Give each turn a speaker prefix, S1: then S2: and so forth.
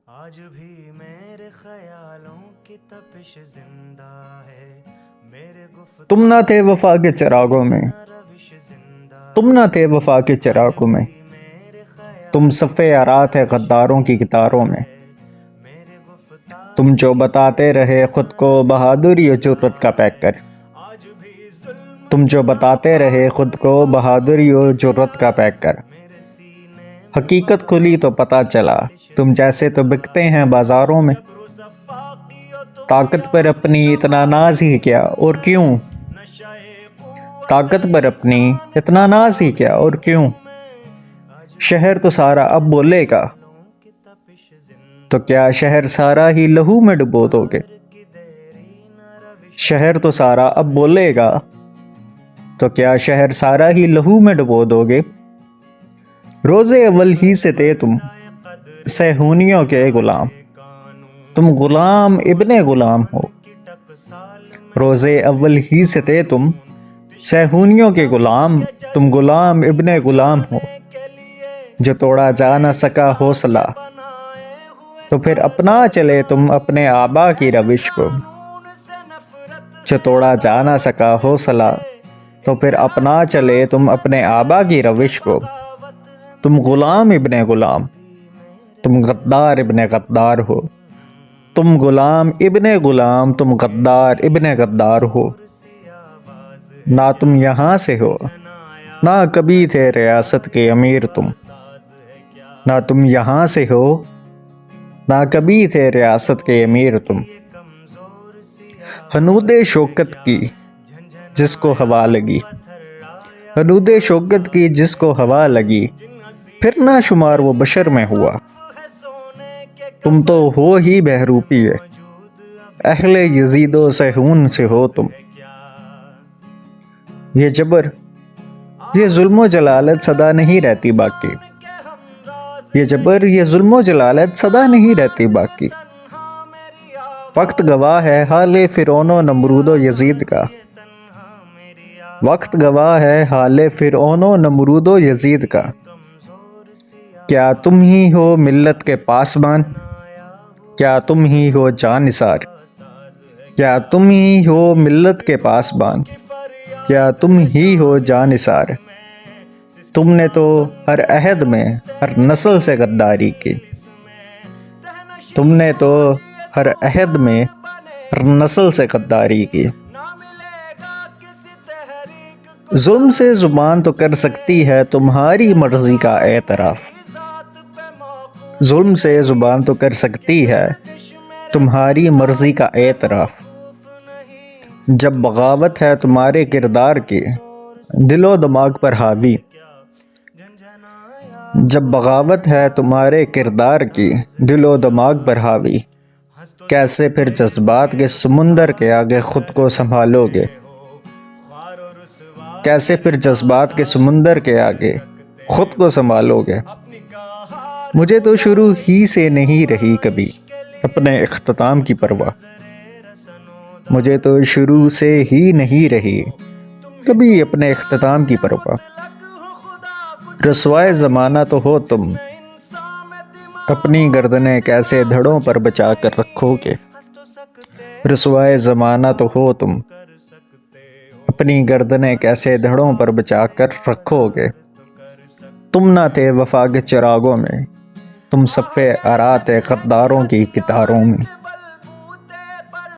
S1: آج بھی میرے خیالوں کی تپش زندہ ہے، میرے گفتگو
S2: تم نہ تھے وفا کے چراغوں میں،
S1: روش زندہ
S2: تم نہ تھے وفا کے چراغوں میں،
S1: میرے
S2: تم صفِ آرا تھے غداروں کی کتاروں میں،
S1: میرے گفتار
S2: تم جو بتاتے رہے خود کو بہادری و جرت کا پیک کر،
S1: آج بھی ظلم
S2: تم جو بتاتے رہے خود کو بہادری و جرت کا پیک کر،
S1: میرے سینے
S2: حقیقت کھلی تو پتہ چلا تم جیسے تو بکتے ہیں بازاروں میں،
S1: صفاقی و تم
S2: طاقت پر اپنی اتنا ناز ہی کیا اور کیوں،
S1: نشہ قوت
S2: طاقت پر اپنی اتنا ناز ہی کیا اور کیوں، شہر تو سارا اب بولے گا
S1: کی تپش زندہ
S2: تو کیا شہر سارا ہی لہو میں ڈبو دو گے،
S1: کی دیرین روش
S2: شہر تو سارا اب بولے گا تو کیا شہر سارا ہی لہو میں ڈبو دو گے، روزے اول ہی سے تھے تم
S1: قدر
S2: صہیونیوں کے غلام،
S1: قانون
S2: تم غلام ابن غلام ہو،
S1: کی ٹکسال میں
S2: روزے اول ہی سے تھے تم صہیونیوں کے غلام، تم غلام ابن غلام ہو،
S1: کے لیے
S2: جو توڑا جا نہ سکا حوصلہ
S1: بنائے ہوئے
S2: تو پھر اپنا چلے تم اپنے آبا کی روش کو،
S1: قانون سے نفرت
S2: جو توڑا جا نہ سکا حوصلہ تو پھر اپنا چلے تم اپنے آبا کی روش کو، تم غلام ابن غلام، تم غدار ابن غدار ہو، تم غلام ابن غلام، تم غدار ابن غدار ہو، نہ تم یہاں سے ہو نہ کبھی تھے ریاست کے امیر تم، نہ تم یہاں سے ہو نہ کبھی تھے ریاست کے امیر تم، حنود شوکت کی جس کو ہوا لگی، حنود شوکت کی جس کو ہوا لگی، پھر نہ شمار وہ بشر میں ہوا، تم تو ہو ہی بہروپی ہے، اہل یزید و صہیون سے ہو تم، یہ جبر یہ ظلم و جلالت سدا نہیں رہتی باقی، یہ جبر یہ ظلم و جلالت سدا نہیں رہتی باقی، وقت گواہ ہے حال فرعون و نمرود و یزید کا، وقت گواہ ہے حال فرعون و نمرود و یزید کا، کیا تم ہی ہو ملت کے پاسبان، کیا تم ہی ہو جانثار، کیا تم ہی ہو ملت کے پاسبان، کیا تم ہی ہو جانثار، تم نے تو ہر عہد میں ہر نسل سے غداری کی، تم نے تو ہر عہد میں ہر نسل سے غداری کی، ظلم سے زبان تو کر سکتی ہے تمہاری مرضی کا اعتراف، ظلم سے زبان تو کر سکتی ہے تمہاری مرضی کا اعتراف، جب بغاوت ہے تمہارے کردار کی دل و دماغ پر حاوی، جب بغاوت ہے تمہارے کردار کی دل و دماغ پر حاوی، کیسے پھر جذبات کے سمندر کے آگے خود کو سنبھالو گے، کیسے پھر جذبات کے سمندر کے آگے خود کو سنبھالو گے، مجھے تو شروع ہی سے نہیں رہی کبھی اپنے اختتام کی پرواہ، مجھے تو شروع سے ہی نہیں رہی کبھی اپنے اختتام کی پرواہ، رسوائے زمانہ تو ہو تم اپنی گردنیں کیسے دھڑوں پر بچا کر رکھو گے، رسوائے زمانہ تو ہو تم اپنی گردنیں کیسے دھڑوں پر بچا کر رکھو گے، تم نہ تھے وفا کے چراغوں میں، تم صفِ آرا تھے غداروں کی کتاروں میں۔